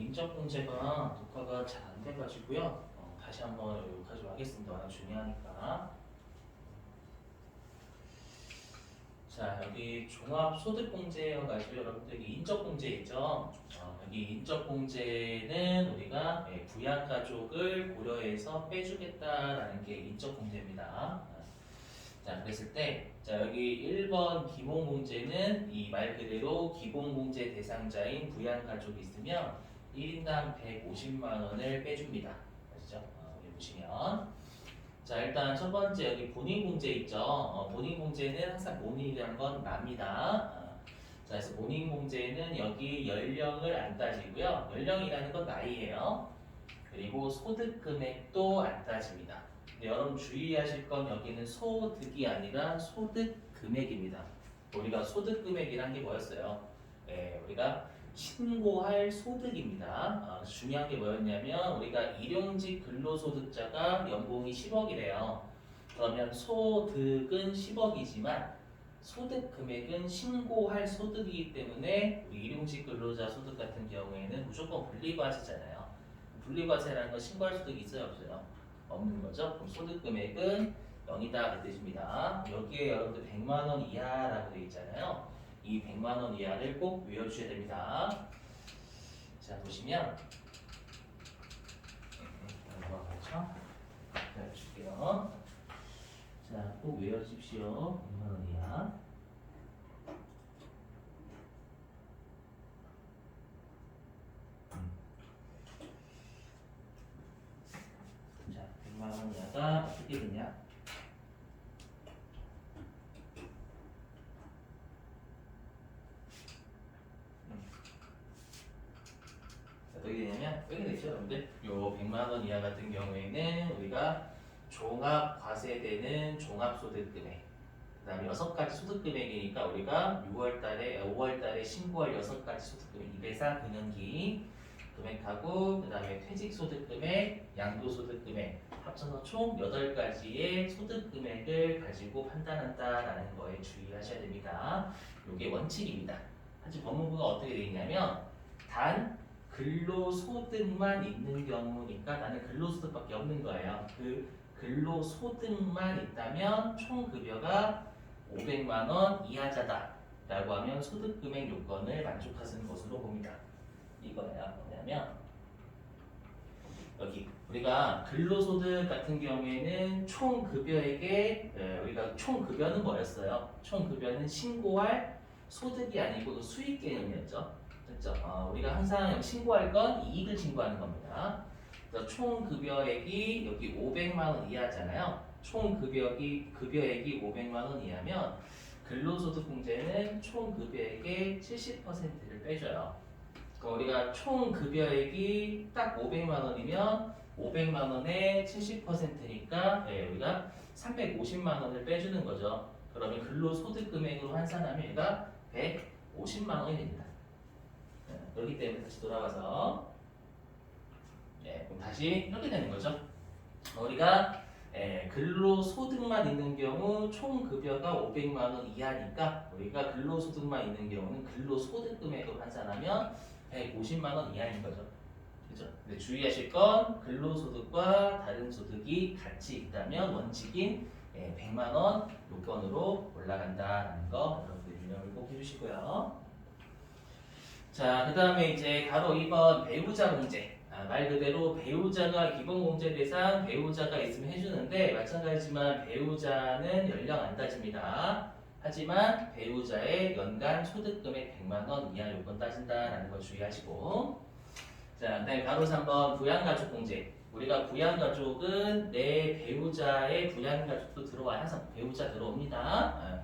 인적공제가 녹화가 잘 안 돼가지고요. 다시 한번 여기까지 하겠습니다. 워낙 중요하니까. 자, 여기 종합소득공제여가지고 여러분들 여기 인적공제 있죠? 여기 인적공제는 우리가 부양가족을 고려해서 빼주겠다라는 게 인적공제입니다. 자, 그랬을 때, 자, 여기 1번 기본공제는 이 말 그대로 기본공제 대상자인 부양가족이 있으면 1인당 150만 원을 빼줍니다. 아시죠? 여기 보시면. 자, 일단 첫 번째 여기 본인공제 있죠? 본인공제는 항상 본인이라는 건 납니다. 자, 그래서 본인공제는 여기 연령을 안 따지고요. 연령이라는 건 나이예요. 그리고 소득 금액도 안 따집니다. 근데 여러분 주의하실 건 여기는 소득이 아니라 소득 금액입니다. 우리가 소득 금액이란 게 뭐였어요? 우리가 신고할 소득입니다. 중요한 게 뭐였냐면 우리가 일용직 근로소득자가 연봉이 10억이래요. 그러면 소득은 10억이지만 소득 금액은 신고할 소득이기 때문에 우리 일용직 근로자 소득 같은 경우에는 무조건 분리과세잖아요. 분리과세라는 건 신고할 소득이 있어요, 없어요? 없는 거죠. 그럼 소득 금액은 0이다 그 뜻입니다. 여기에 여러분들 100만 원 이하라고 되어 있잖아요. 이 100만 원 이하를 꼭 외워주셔야 됩니다. 자, 보시면 넘어가죠. 자, 줄게요. 자, 꼭 외워주십시오. 100만 원 이하. 자, 100만 원 이하가 어떻게 되냐? 어떻게 되냐면 여기 되죠, 여러분들. 요 100만 원 이하 같은 경우에는 우리가 종합과세되는 종합소득금액. 그다음에 6가지 소득금액이니까 우리가 6월 달에 5월 달에 신고할 6가지 소득금액, 입회사 금연기 금액하고 그다음에 퇴직소득금액, 양도소득금액 합쳐서 총 8가지의 소득금액을 가지고 판단한다라는 거에 주의하셔야 됩니다. 이게 원칙입니다. 하지만 법무부가 어떻게 되어 있냐면 단 근로소득만 있는 경우니까 나는 근로소득밖에 없는 거예요. 그 근로소득만 있다면 총급여가 500만 원 이하자다 라고 하면 소득금액 요건을 만족하는 것으로 봅니다. 이거예요. 뭐냐면 여기 우리가 근로소득 같은 경우에는 총급여액에 우리가 총급여는 뭐였어요? 총급여는 신고할 소득이 아니고 수익 개념이었죠. 됐죠? 우리가 항상 신고할 건 이익을 신고하는 겁니다. 그래서 총급여액이 여기 500만 원 이하잖아요. 총급여액이 500만 원 이하면 근로소득공제는 총급여액의 70%를 빼줘요. 그러니까 우리가 총급여액이 딱 500만 원이면 500만 원의 70%니까 우리가 350만 원을 빼주는 거죠. 그러면 근로소득금액으로 환산하면 얘가 150만 원이 됩니다. 그렇기 때문에 다시 돌아와서 그럼 다시 이렇게 되는 거죠. 우리가 근로소득만 있는 경우 총급여가 500만 원 이하니까 우리가 근로소득만 있는 경우는 근로소득금액으로 환산하면 150만 원 이하인 거죠. 그죠? 근데 주의하실 건 근로소득과 다른 소득이 같이 있다면 원칙인 100만 원 요건으로 올라간다라는 거 여러분들 유념을 꼭 해주시고요. 자, 그 다음에 이제 바로 2번 배우자 문제. 말 그대로 배우자가 기본공제 대상 배우자가 있으면 해주는데 마찬가지지만 배우자는 연령 안 따집니다. 하지만 배우자의 연간 소득금액 100만 원 이하 요건 따진다라는 거 주의하시고. 자, 그다음에 바로 3번 부양가족 공제. 우리가 부양가족은 내 배우자의 부양가족도 들어와야 항상 배우자 들어옵니다.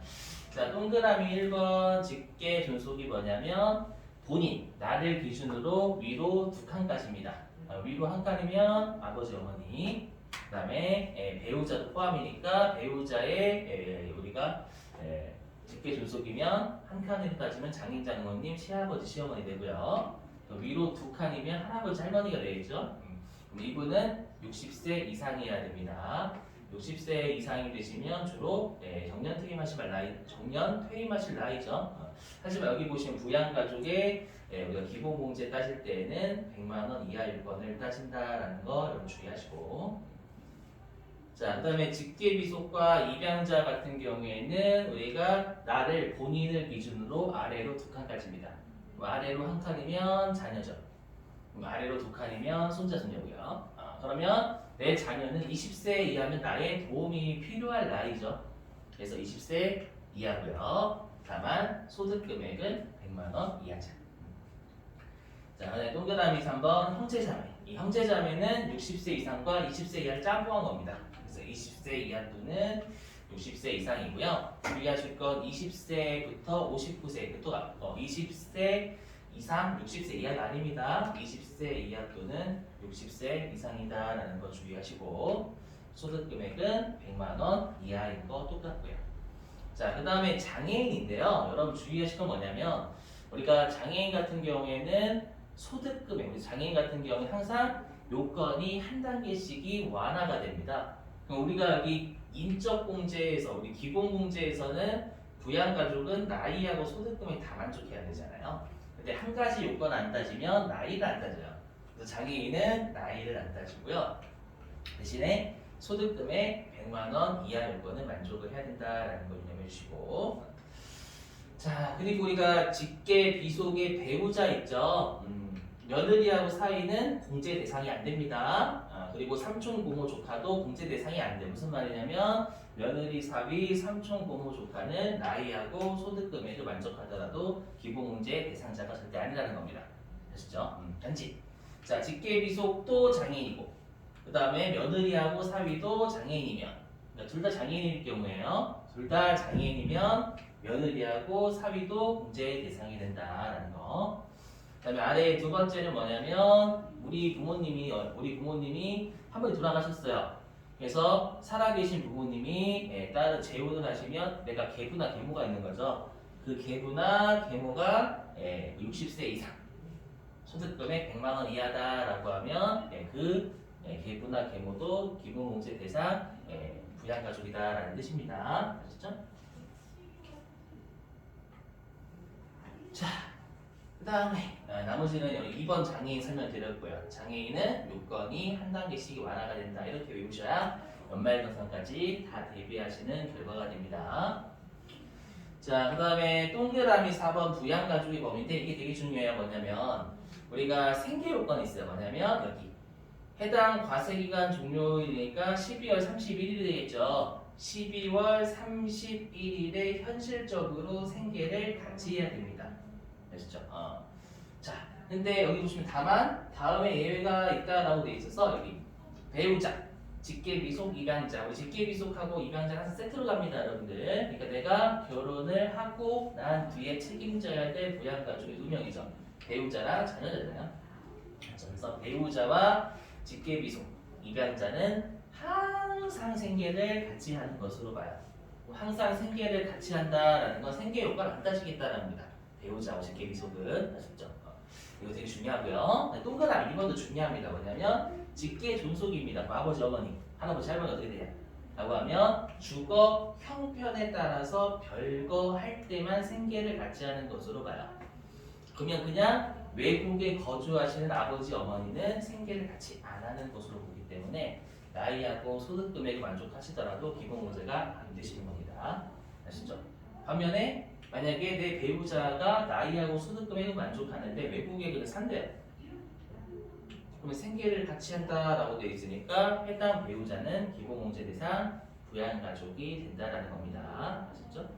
자, 동그라미 1번 직계 존속이 뭐냐면 본인, 나를 기준으로 위로 2칸까지입니다. 위로 한 칸이면 아버지, 어머니, 그 다음에 배우자도 포함이니까 배우자의 우리가 직계 존속이면 한 칸까지면 장인, 장모님, 시아버지, 시어머니 되고요. 위로 2칸이면 할아버지, 할머니가 되겠죠. 그럼 이분은 60세 이상이어야 됩니다. 60세 이상이 되시면 주로 정년 퇴임하실 나이죠. 하지만 여기 보시면 부양가족의 우리가 기본공제 따질 때에는 100만 원 이하 일권을 따진다라는 거 여러분 주의하시고. 자, 그다음에 직계비속과 입양자 같은 경우에는 우리가 본인을 기준으로 아래로 2칸까지입니다. 아래로 1칸이면 자녀죠. 아래로 2칸이면 손자 손녀고요. 그러면 내 자녀는 20세 이하면 나의 도움이 필요할 나이죠. 그래서 20세 이하고요. 다만 소득 금액은 100만 원 이하자. 자, 동그라미 3번 형제자매. 이 형제자매는 60세 이상과 20세 이하를 짬뽕한 겁니다. 그래서 20세 이하 또는 60세 이상이고요. 주의하실 건 20세부터 59세, 또 20세 이상 60세 이하가 아닙니다. 20세 이하 또는 60세 이상이다라는 거 주의하시고 소득 금액은 100만 원 이하인 거 똑같고요. 자, 그 다음에 장애인인데요. 여러분 주의하실 건 뭐냐면 우리가 장애인 같은 경우에는 소득 금액, 우리 장애인 같은 경우에 항상 요건이 한 단계씩이 완화가 됩니다. 그럼 우리가 여기 인적 공제에서 우리 기본 공제에서는 부양가족은 나이하고 소득 금액 다 만족해야 되잖아요. 근데 한 가지 요건 안 따지면 나이를 안 따져요. 그래서 장애인은 나이를 안 따지고요. 대신에 소득 금액 100만 원 이하 요건을 만족을 해야 된다라는 걸 유념해 주시고. 자, 그리고 우리가 직계 비속의 배우자 있죠. 며느리하고 사위는 공제 대상이 안 됩니다. 그리고 삼촌, 고모, 조카도 공제 대상이 안 돼. 무슨 말이냐면 며느리, 사위, 삼촌, 고모, 조카는 나이하고 소득 금액을 만족하더라도 기본 공제 대상자가 절대 아니라는 겁니다. 아시죠? 단지. 자, 직계 비속도 장애인이고, 그 다음에 며느리하고 사위도 장애인이면, 그러니까 둘 다 장애인일 경우에요. 둘 다 장애인이면 며느리하고 사위도 공제 대상이 된다라는 거. 그 다음에 아래 두 번째는 뭐냐면 우리 부모님이 한 분이 돌아가셨어요. 그래서 살아계신 부모님이 따로 재혼을 하시면 내가 계부나 계모가 있는 거죠. 그 계부나 계모가 60세 이상 소득금액 100만 원 이하다라고 하면 그 계부나 계모도 기본공제 대상 부양가족이다라는 뜻입니다. 아시죠? 자, 그 다음에 나머지는 여기 2번 장애인 설명드렸고요. 장애인은 요건이 한 단계씩 완화가 된다. 이렇게 외우셔야 연말정산까지 다 대비하시는 결과가 됩니다. 자, 그 다음에 동그라미 4번 부양가족의 범위인데 이게 되게 중요해요. 뭐냐면 우리가 생계 요건이 있어요. 뭐냐면 여기 해당 과세기간 종료일이니까 12월 31일이 되겠죠. 12월 31일에 현실적으로 생계를 같이 해야 됩니다. 아시죠? 자, 근데 여기 보시면 다만 다음에 예외가 있다라고 돼 있어서 여기 배우자, 직계비속, 입양자. 우리 직계비속하고 입양자는 항상 세트로 갑니다, 여러분들. 그러니까 내가 결혼을 하고 난 뒤에 책임져야 될 부양가족이 2명이죠. 배우자랑 자녀잖아요. 그래서 배우자와 직계비속, 입양자는 항상 생계를 같이 하는 것으로 봐요. 항상 생계를 같이 한다라는 건 생계 요건을 안 따지겠다는 겁니다. 배우자와 직계비속은 아셨죠? 이거 되게 중요하고요. 동그라미 2번도 중요합니다. 뭐냐면 직계 존속입니다. 아버지, 어머니, 할아버지, 할머니 어떻게 돼요? 라고 하면 주거 형편에 따라서 별거 할 때만 생계를 같이 하는 것으로 봐요. 그러면 그냥 외국에 거주하시는 아버지, 어머니는 생계를 같이 안 하는 것으로 보기 때문에 나이하고 소득 금액을 만족하시더라도 기본 공제가 안 되시는 겁니다. 아시죠? 반면에 만약에 내 배우자가 나이하고 소득 금액을 만족하는데 외국에 그냥 산대요. 그러면 생계를 같이 한다라고 되어 있으니까 해당 배우자는 기본 공제 대상 부양가족이 된다라는 겁니다. 아시죠?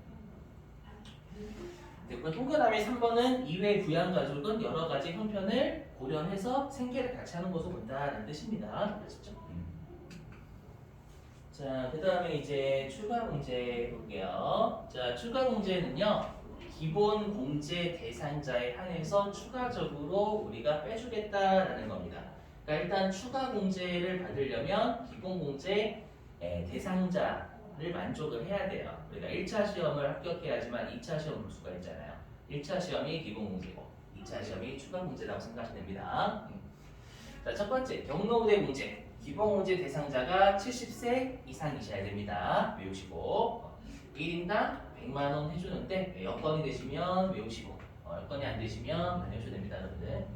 네, 동그라미 3번은 이외 부양가족은 여러 가지 형편을 고려해서 생계를 같이 하는 것으로 본다는 뜻입니다. 아시죠? 자, 그 다음에 이제 추가 공제 볼게요. 자, 추가 공제는요, 기본 공제 대상자에 한해서 추가적으로 우리가 빼주겠다라는 겁니다. 그러니까 일단 추가 공제를 받으려면 기본 공제 대상자를 만족을 해야 돼요. 우리가 1차 시험을 합격해야지만 2차 시험 볼 수가 있잖아요. 1차 시험이 기본 공제고 2차 시험이 추가 공제라고 생각하시면 됩니다. 자, 첫 번째 경로우대 공제. 기본문제 대상자가 70세 이상이셔야 됩니다. 외우시고 1인당 100만 원 해주는데 여건이 되시면 외우시고 여건이 안 되시면 안 외우셔도 됩니다, 여러분들.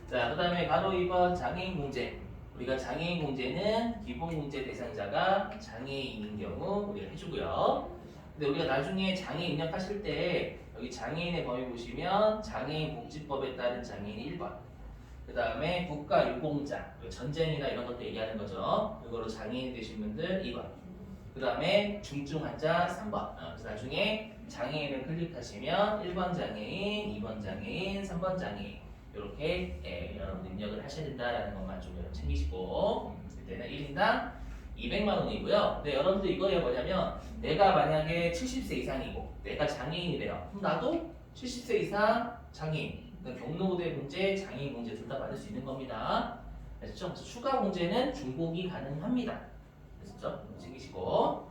자, 그 다음에 바로 2번 장애인 공제. 우리가 장애인 공제는 기본 문제 대상자가 장애인인 경우 우리가 해주고요. 근데 우리가 나중에 장애인 입력하실 때 여기 장애인의 범위 보시면 장애인 복지법에 따른 장애인이 1번. 그 다음에 국가유공자, 전쟁이나 이런 것도 얘기하는 거죠. 그거로 장애인 되신 분들 2번. 그 다음에 중증 환자 3번. 그래서 나중에 장애인을 클릭하시면 1번 장애인, 2번 장애인, 3번 장애인. 이렇게 여러분 입력을 하셔야 된다라는 것만 좀 여러분 챙기시고 그때는 1인당 200만 원이고요. 근데 여러분들 이거예요. 뭐냐면 내가 만약에 70세 이상이고 내가 장애인이래요. 그럼 나도 70세 이상 장애인. 그러니까 경로우대 공제, 장애인 공제 둘 다 받을 수 있는 겁니다. 아시죠? 그래서 추가 공제는 중복이 가능합니다. 아시죠? 챙기시고.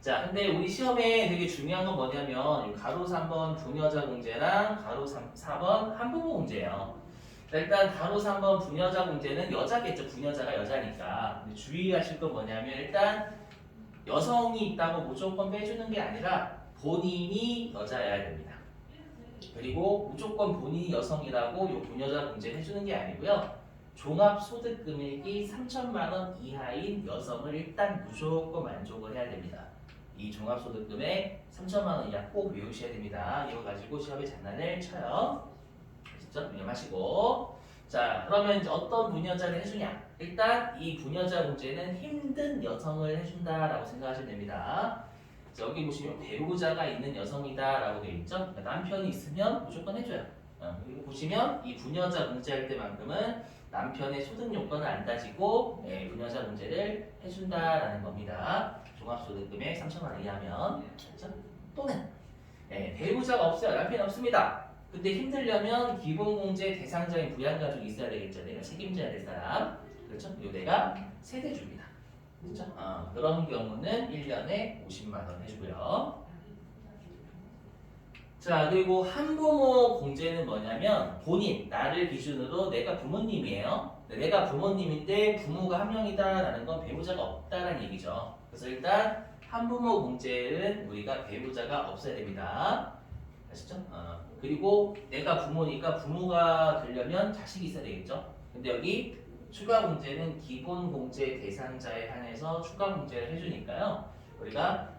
자, 근데 우리 시험에 되게 중요한 건 뭐냐면 가로 3번 부녀자 공제랑 가로 4번 한부모 공제예요. 자, 일단 가로 3번 부녀자 공제는 여자겠죠. 부녀자가 여자니까. 근데 주의하실 건 뭐냐면 일단 여성이 있다고 무조건 빼주는 게 아니라 본인이 여자여야 됩니다. 그리고 무조건 본인이 여성이라고 이 부녀자 공제를 해주는 게 아니고요. 종합소득금액이 3천만 원 이하인 여성을 일단 무조건 만족을 해야 됩니다. 이 종합소득금액 3천만 원 이하 꼭 외우셔야 됩니다. 이거 가지고 시험에 장난을 쳐요. 아시죠? 유념하시고. 자, 그러면 이제 어떤 부녀자를 해주냐? 일단 이 부녀자 문제는 힘든 여성을 해준다라고 생각하시면 됩니다. 자, 여기 보시면 배우자가 있는 여성이다라고 되어 있죠? 그러니까 남편이 있으면 무조건 해줘요. 그리고 보시면 이 부녀자 문제할 때만큼은 남편의 소득 요건을 안 따지고 부녀자 문제를 해준다라는 겁니다. 종합소득금액 3천만 원 이하면. 그렇죠? 또는 배우자가 없어요. 남편이 없습니다. 근데 힘들려면 기본공제 대상자인 부양가족이 있어야 되겠죠. 내가 책임져야 될 사람. 그렇죠? 그리고 내가 세대주입니다. 그렇죠? 그런 경우는 1년에 50만 원 해주고요. 자, 그리고 한부모 공제는 뭐냐면 본인, 나를 기준으로 내가 부모님이에요. 내가 부모님인데 부모가 한 명이다라는 건 배우자가 없다라는 얘기죠. 그래서 일단 한부모 공제는 우리가 배우자가 없어야 됩니다. 아시죠? 그리고 내가 부모니까 부모가 되려면 자식이 있어야 되겠죠. 근데 여기 추가 공제는 기본 공제 대상자에 한해서 추가 공제를 해주니까요. 우리가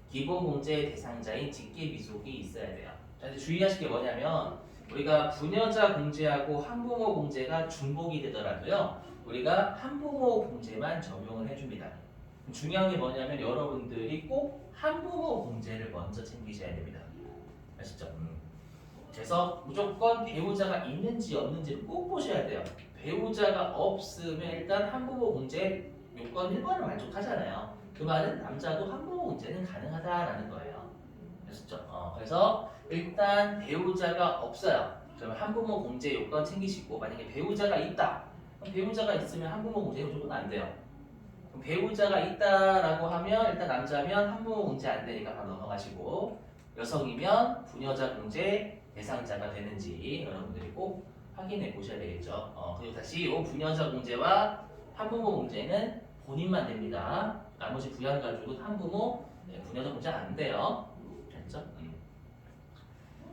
기본 공제 대상자인 직계 미속이 있어야 돼요. 자, 이제 주의하실 게 뭐냐면 우리가 부녀자 공제하고 한부모 공제가 중복이 되더라도요. 우리가 한부모 공제만 적용을 해줍니다. 중요한 게 뭐냐면 여러분들이 꼭 한부모 공제를 먼저 챙기셔야 됩니다. 아시죠? 그래서 무조건 배우자가 있는지 없는지를 꼭 보셔야 돼요. 배우자가 없으면 일단 한부모 공제 요건 1번을 만족하잖아요. 그 말은 남자도 한부모 공제는 가능하다라는 거예요. 아시죠? 그래서 일단 배우자가 없어요. 그러면 한부모 공제 요건 챙기시고 만약에 배우자가 있다. 그럼 배우자가 있으면 한부모 공제 무조건 안 돼요. 그럼 배우자가 있다라고 하면 일단 남자면 한부모 공제 안 되니까 바로 넘어가시고 여성이면 부녀자 공제 대상자가 되는지 여러분들이 꼭 확인해 보셔야 되겠죠. 그리고 다시 이 부녀자 공제와 한부모 공제는 본인만 됩니다. 나머지 부양가족은 한부모, 부녀자 공제 안 돼요. 됐죠?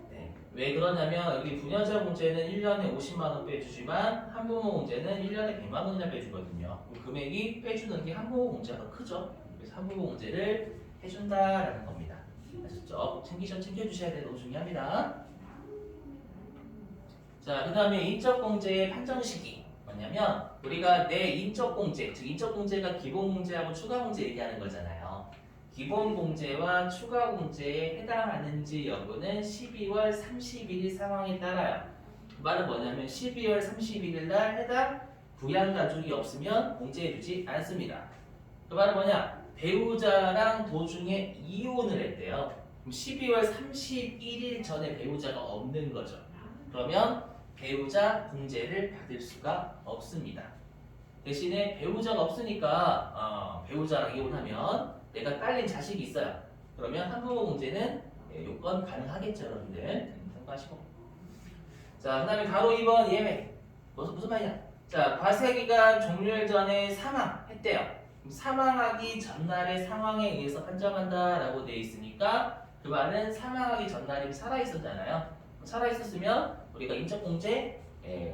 네. 왜 그러냐면 여기 부녀자 공제는 1년에 50만 원 빼주지만 한부모 공제는 1년에 100만 원이나 빼주거든요. 금액이 빼주는 게 한부모 공제가 더 크죠. 그래서 한부모 공제를 해준다라는 겁니다. 아셨죠? 챙겨주셔야 되는 거 중요합니다. 자, 그 다음에 인적공제의 판정 시기 뭐냐면 우리가 내 인적공제, 즉 인적공제가 기본공제하고 추가공제 얘기하는 거잖아요. 기본공제와 추가공제에 해당하는지 여부는 12월 31일 상황에 따라요. 그 말은 뭐냐면 12월 31일 날 해당 부양가족이 없으면 공제해주지 않습니다. 그 말은 뭐냐? 배우자랑 도중에 이혼을 했대요. 그럼 12월 31일 전에 배우자가 없는 거죠. 그러면 배우자 공제를 받을 수가 없습니다. 대신에 배우자가 없으니까 배우자랑 이혼하면 내가 딸린 자식이 있어요. 그러면 한부모 공제는 요건 가능하겠죠, 여러분들. 참고하시고. 자, 그 다음에 가로 2번 예외. 무슨 말이야? 자, 과세기간 종료일 전에 사망했대요. 그럼 사망하기 전날의 상황에 의해서 판정한다라고 되어 있으니까 그 말은 사망하기 전날이면 살아있었잖아요. 살아있었으면 우리가 인적공제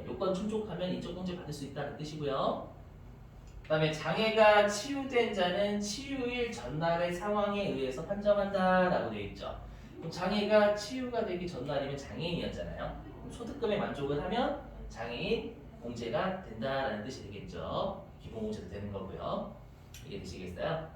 요건 충족하면 인적공제 받을 수 있다는 뜻이고요. 그 다음에 장애가 치유된 자는 치유일 전날의 상황에 의해서 판정한다라고 되어 있죠. 그럼 장애가 치유가 되기 전날이면 장애인이었잖아요. 그럼 소득금에 만족을 하면 장애인 공제가 된다라는 뜻이 되겠죠. 기본공제도 되는 거고요. 이게 되시겠어요?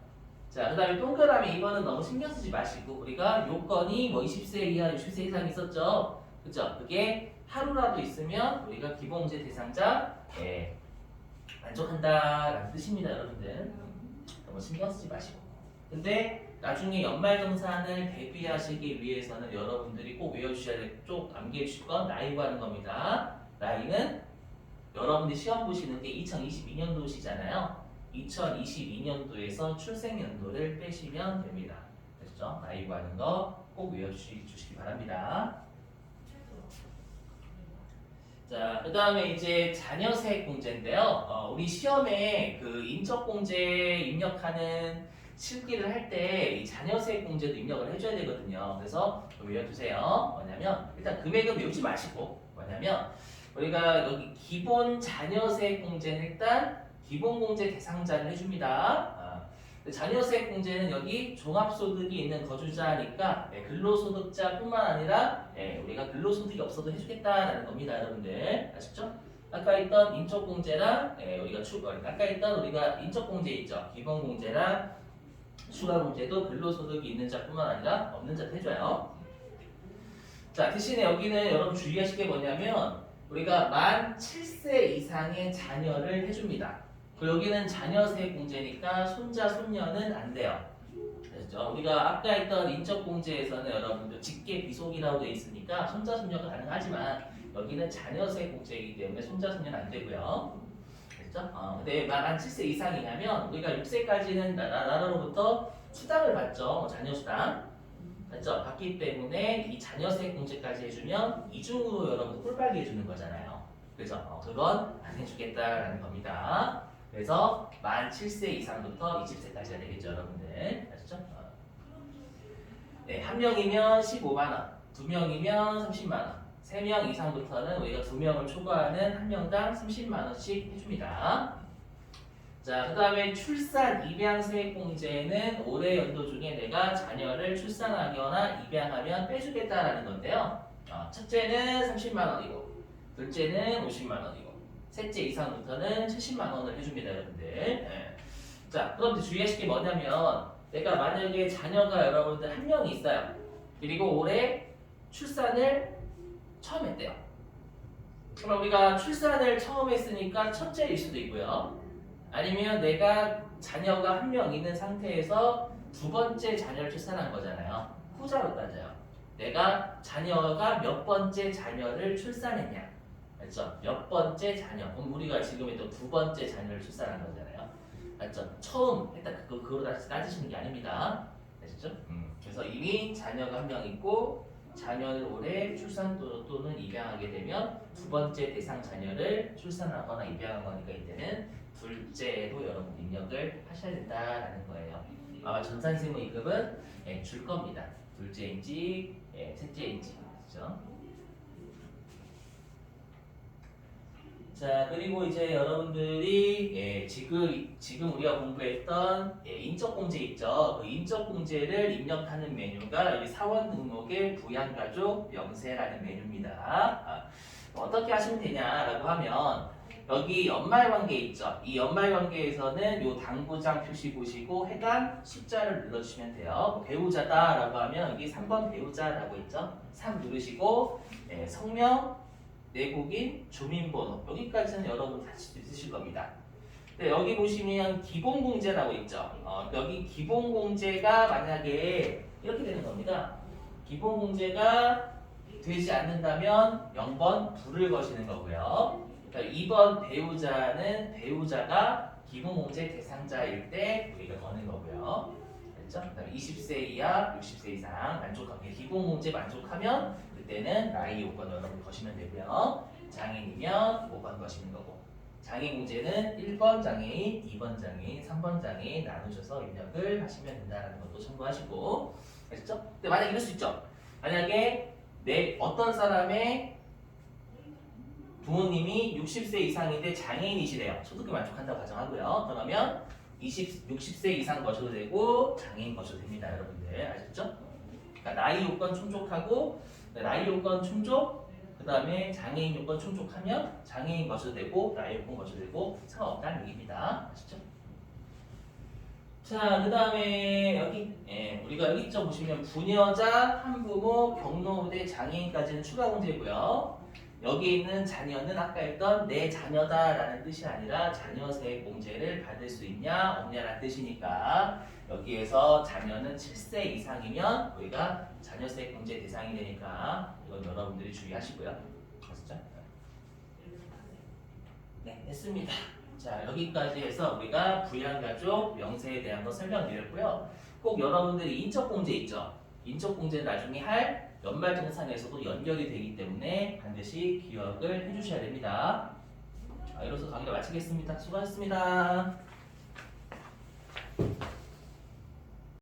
자, 그 다음에 동그라미 이거는 너무 신경 쓰지 마시고 우리가 요건이 뭐 20세 이하, 60세 이상 있었죠? 그죠? 그게 하루라도 있으면 우리가 기본공제 대상자 만족한다라는 뜻입니다, 여러분들. 너무 신경 쓰지 마시고. 근데 나중에 연말정산을 대비하시기 위해서는 여러분들이 꼭 외워주셔야 될 쪽 암기해 주실 건 나이 구하는 겁니다. 나이는 여러분들이 시험 보시는 게 2022년도시잖아요. 2022년도에서 출생연도를 빼시면 됩니다. 됐죠? 나이 구하는 거 꼭 외워주시기 바랍니다. 자, 그 다음에 이제 자녀세액 공제인데요. 우리 시험에 그 인적공제 입력하는 실기를 할 때 이 자녀세액 공제도 입력을 해줘야 되거든요. 그래서 외워두세요. 뭐냐면 일단 금액은 외우지 마시고 뭐냐면 우리가 여기 기본 자녀세액 공제는 일단 기본공제 대상자를 해줍니다. 자녀세액 공제는 여기 종합소득이 있는 거주자니까 근로소득자뿐만 아니라 우리가 근로소득이 없어도 해주겠다라는 겁니다, 여러분들. 아시죠? 아까 있던 인적공제랑 아까 있던 우리가 인적공제 있죠. 기본공제랑 추가공제도 근로소득이 있는 자뿐만 아니라 없는 자도 해줘요. 자, 대신에 여기는 여러분 주의하실 게 뭐냐면 우리가 만 7세 이상의 자녀를 해줍니다. 그리고 여기는 자녀세액 공제니까 손자, 손녀는 안 돼요. 그렇죠? 우리가 아까 했던 인적공제에서는 여러분들 직계 비속이라고 되어 있으니까 손자, 손녀가 가능하지만 여기는 자녀세액 공제이기 때문에 손자, 손녀는 안 되고요. 그렇죠? 근데 만 7세 이상이냐면 우리가 6세까지는 나라로부터 수당을 받죠. 자녀수당. 맞죠? 받기 때문에 이 자녀세액 공제까지 해주면 이중으로 여러분 꿀빨게 해주는 거잖아요. 그래서 그건 안 해주겠다라는 겁니다. 그래서 만 7세 이상부터 20세까지가 되겠죠, 여러분들. 아시죠? 네, 한 명이면 15만 원, 두 명이면 30만 원, 3명 이상부터는 우리가 2명을 초과하는 한 명당 30만 원씩 해줍니다. 자, 그 다음에 출산 입양세액 공제는 올해 연도 중에 내가 자녀를 출산하거나 입양하면 빼주겠다라는 건데요. 첫째는 30만 원이고, 둘째는 50만 원이고, 셋째 이상부터는 70만 원을 해줍니다, 여러분들. 네. 자, 그럼 주의하실 게 뭐냐면 내가 만약에 자녀가 여러분들 한 명이 있어요. 그리고 올해 출산을 처음 했대요. 그럼 우리가 출산을 처음 했으니까 첫째일 수도 있고요. 아니면 내가 자녀가 한 명 있는 상태에서 두 번째 자녀를 출산한 거잖아요. 후자로 따져요. 내가 자녀가 몇 번째 자녀를 출산했냐. 맞죠? 몇 번째 자녀. 그럼 우리가 지금 또 두 번째 자녀를 출산한 거잖아요. 맞죠? 처음 했다. 그거로 따지시는 게 아닙니다. 아시죠? 그래서 이미 자녀가 한 명 있고 자녀를 올해 출산 또는 입양하게 되면 두 번째 대상 자녀를 출산하거나 입양하거나 이때는 둘째로 여러분 입력을 하셔야 된다라는 거예요. 아마 전산생모 이급은 줄 겁니다. 둘째인지 셋째인지. 그렇죠? 자, 그리고 이제 여러분들이 지금 우리가 공부했던 인적공제 있죠. 그 인적공제를 입력하는 메뉴가 여기 사원 등록의 부양가족 명세라는 메뉴입니다. 어떻게 하시면 되냐라고 하면 여기 연말관계 있죠. 이 연말관계에서는 요 당구장 표시 보시고 해당 숫자를 눌러주시면 돼요. 배우자다라고 하면 여기 3번 배우자라고 있죠. 3 누르시고 성명, 내국인, 주민번호 여기까지는 여러분 다시 있으실 겁니다. 네, 여기 보시면 기본공제라고 있죠. 여기 기본공제가 만약에 이렇게 되는 겁니다. 기본공제가 되지 않는다면 0번 불을 거시는 거고요. 그러니까 2번 배우자는 배우자가 기본공제 대상자일 때 우리가 거는 거고요. 그렇죠? 그다음에 20세 이하, 60세 이상 만족하게 기본공제 만족하면 그때는 나이 5번 여러분 거시면 되고요. 장애인이면 5번 거시는 거고. 장애인 공제는 1번 장애인, 2번 장애인, 3번 장애인 나누셔서 입력을 하시면 된다는 것도 참고하시고 아셨죠? 근데 만약 이럴 수 있죠. 만약에 내 어떤 사람의 부모님이 60세 이상인데 장애인이시래요. 소득에 만족한다고 가정하고요. 그러면 60세 이상 거셔도 되고 장애인 거셔도 됩니다. 여러분들 아셨죠? 그러니까 나이 요건 충족하고 나이 요건 충족 그 다음에 장애인 요건 충족하면 장애인 거셔도 되고 나이 요건 거셔도 되고 상관없다는 얘기입니다. 아시죠? 자, 그 다음에 여기 우리가 여기 좀 보시면 부녀자, 한부모, 경로우대, 장애인까지는 추가 공제고요. 여기 있는 자녀는 아까 했던 내 자녀다라는 뜻이 아니라 자녀세 공제를 받을 수 있냐 없냐라는 뜻이니까 여기에서 자녀는 7세 이상이면 우리가 자녀세 공제 대상이 되니까 이건 여러분들이 주의하시고요. 아시죠? 네, 했습니다. 자, 여기까지 해서 우리가 부양가족 명세에 대한 거 설명드렸고요. 꼭 여러분들이 인적공제 있죠? 인적공제는 나중에 할 연말정산에서도 연결이 되기 때문에 반드시 기억을 해주셔야 됩니다. 자, 이로써 강의를 마치겠습니다. 수고하셨습니다.